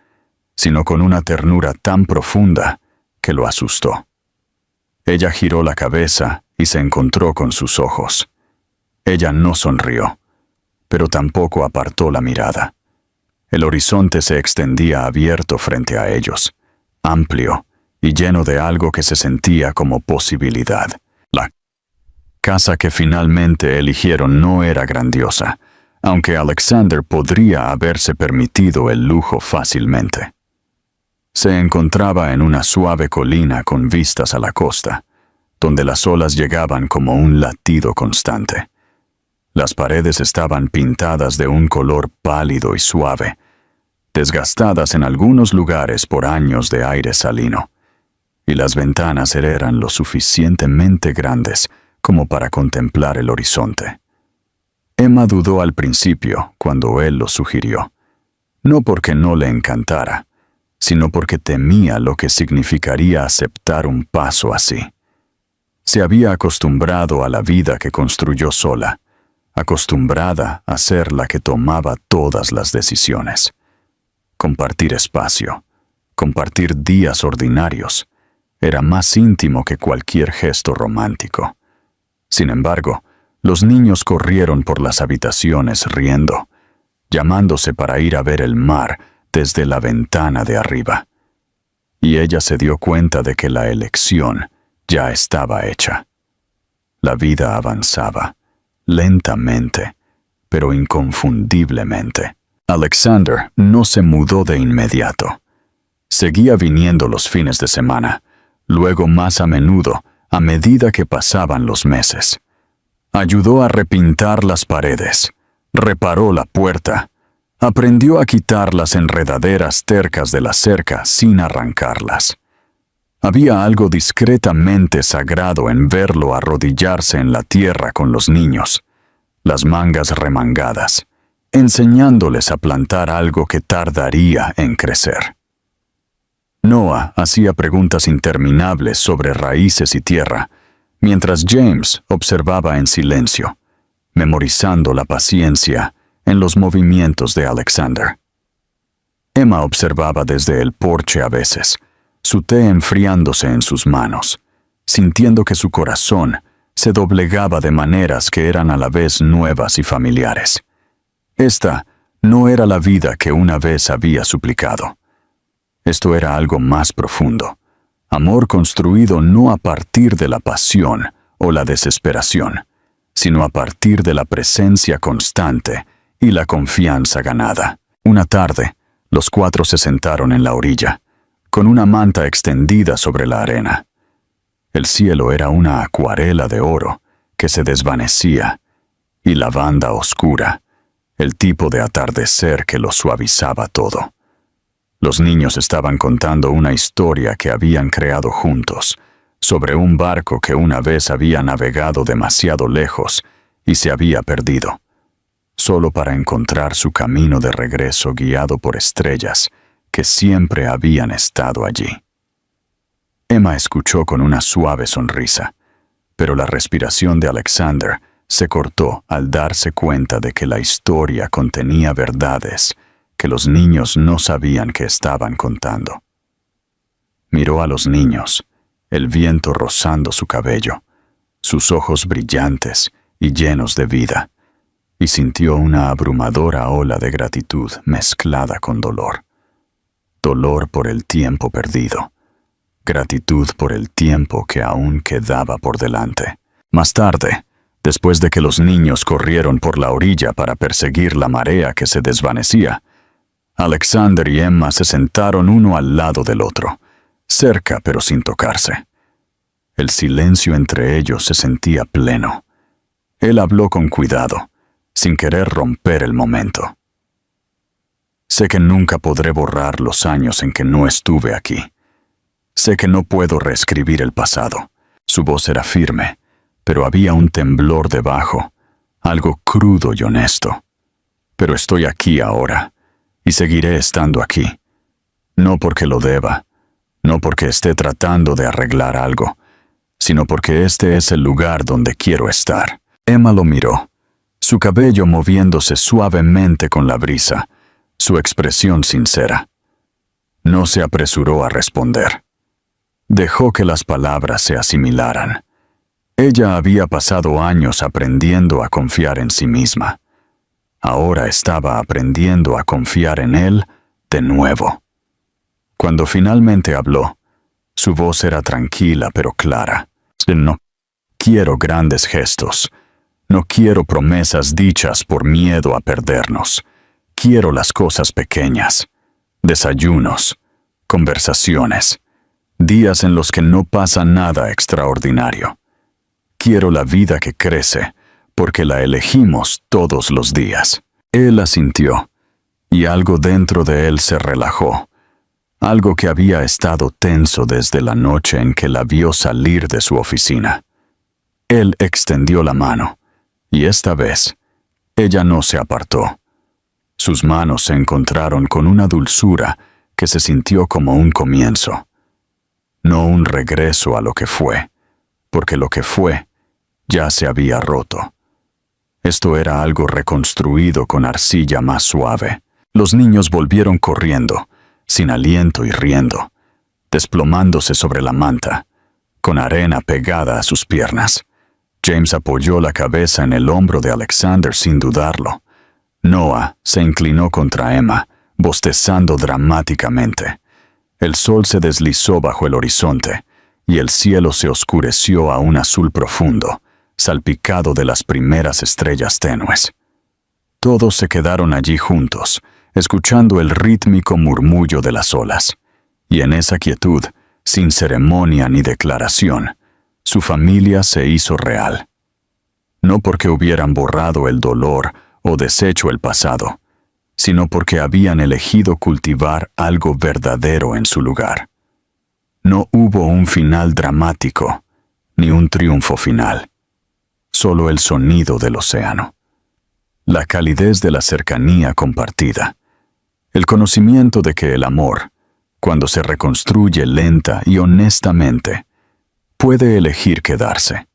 sino con una ternura tan profunda que lo asustó. Ella giró la cabeza y se encontró con sus ojos. Ella no sonrió, pero tampoco apartó la mirada. El horizonte se extendía abierto frente a ellos, amplio y lleno de algo que se sentía como posibilidad. La casa que finalmente eligieron no era grandiosa, aunque Alexander podría haberse permitido el lujo fácilmente. Se encontraba en una suave colina con vistas a la costa, donde las olas llegaban como un latido constante. Las paredes estaban pintadas de un color pálido y suave, desgastadas en algunos lugares por años de aire salino, y las ventanas eran lo suficientemente grandes como para contemplar el horizonte. Emma dudó al principio cuando él lo sugirió, no porque no le encantara, sino porque temía lo que significaría aceptar un paso así. Se había acostumbrado a la vida que construyó sola, acostumbrada a ser la que tomaba todas las decisiones. Compartir espacio, compartir días ordinarios, era más íntimo que cualquier gesto romántico. Sin embargo, los niños corrieron por las habitaciones riendo, llamándose para ir a ver el mar desde la ventana de arriba. Y ella se dio cuenta de que la elección ya estaba hecha. La vida avanzaba, lentamente, pero inconfundiblemente. Alexander no se mudó de inmediato. Seguía viniendo los fines de semana, luego más a menudo, a medida que pasaban los meses. Ayudó a repintar las paredes, reparó la puerta, aprendió a quitar las enredaderas tercas de la cerca sin arrancarlas. Había algo discretamente sagrado en verlo arrodillarse en la tierra con los niños, las mangas remangadas, enseñándoles a plantar algo que tardaría en crecer. Noah hacía preguntas interminables sobre raíces y tierra, mientras James observaba en silencio, memorizando la paciencia en los movimientos de Alexander. Emma observaba desde el porche a veces, su té enfriándose en sus manos, sintiendo que su corazón se doblegaba de maneras que eran a la vez nuevas y familiares. Esta no era la vida que una vez había suplicado. Esto era algo más profundo, amor construido no a partir de la pasión o la desesperación, sino a partir de la presencia constante y la confianza ganada. Una tarde, los cuatro se sentaron en la orilla, con una manta extendida sobre la arena. El cielo era una acuarela de oro que se desvanecía, y la banda oscura, el tipo de atardecer que lo suavizaba todo. Los niños estaban contando una historia que habían creado juntos, sobre un barco que una vez había navegado demasiado lejos y se había perdido, solo para encontrar su camino de regreso guiado por estrellas que siempre habían estado allí. Emma escuchó con una suave sonrisa, pero la respiración de Alexander se cortó al darse cuenta de que la historia contenía verdades que los niños no sabían que estaban contando. Miró a los niños, el viento rozando su cabello, sus ojos brillantes y llenos de vida, y sintió una abrumadora ola de gratitud mezclada con dolor. Dolor por el tiempo perdido, gratitud por el tiempo que aún quedaba por delante. Más tarde, después de que los niños corrieron por la orilla para perseguir la marea que se desvanecía, Alexander y Emma se sentaron uno al lado del otro, cerca pero sin tocarse. El silencio entre ellos se sentía pleno. Él habló con cuidado, sin querer romper el momento. Sé que nunca podré borrar los años en que no estuve aquí. Sé que no puedo reescribir el pasado. Su voz era firme, pero había un temblor debajo, algo crudo y honesto. Pero estoy aquí ahora, y seguiré estando aquí. No porque lo deba, no porque esté tratando de arreglar algo, sino porque este es el lugar donde quiero estar. Emma lo miró, su cabello moviéndose suavemente con la brisa, su expresión sincera. No se apresuró a responder. Dejó que las palabras se asimilaran. Ella había pasado años aprendiendo a confiar en sí misma. Ahora estaba aprendiendo a confiar en él de nuevo. Cuando finalmente habló, su voz era tranquila pero clara. No quiero grandes gestos. No quiero promesas dichas por miedo a perdernos. Quiero las cosas pequeñas. Desayunos, conversaciones, días en los que no pasa nada extraordinario. Quiero la vida que crece, porque la elegimos todos los días. Él asintió, y algo dentro de él se relajó. Algo que había estado tenso desde la noche en que la vio salir de su oficina. Él extendió la mano, y esta vez, ella no se apartó. Sus manos se encontraron con una dulzura que se sintió como un comienzo. No un regreso a lo que fue, porque lo que fue ya se había roto. Esto era algo reconstruido con arcilla más suave. Los niños volvieron corriendo, sin aliento y riendo, desplomándose sobre la manta, con arena pegada a sus piernas. James apoyó la cabeza en el hombro de Alexander sin dudarlo. Noah se inclinó contra Emma, bostezando dramáticamente. El sol se deslizó bajo el horizonte, y el cielo se oscureció a un azul profundo, salpicado de las primeras estrellas tenues. Todos se quedaron allí juntos, escuchando el rítmico murmullo de las olas, y en esa quietud, sin ceremonia ni declaración, su familia se hizo real. No porque hubieran borrado el dolor o deshecho el pasado, sino porque habían elegido cultivar algo verdadero en su lugar. No hubo un final dramático, ni un triunfo final. Solo el sonido del océano. La calidez de la cercanía compartida. El conocimiento de que el amor, cuando se reconstruye lenta y honestamente, puede elegir quedarse.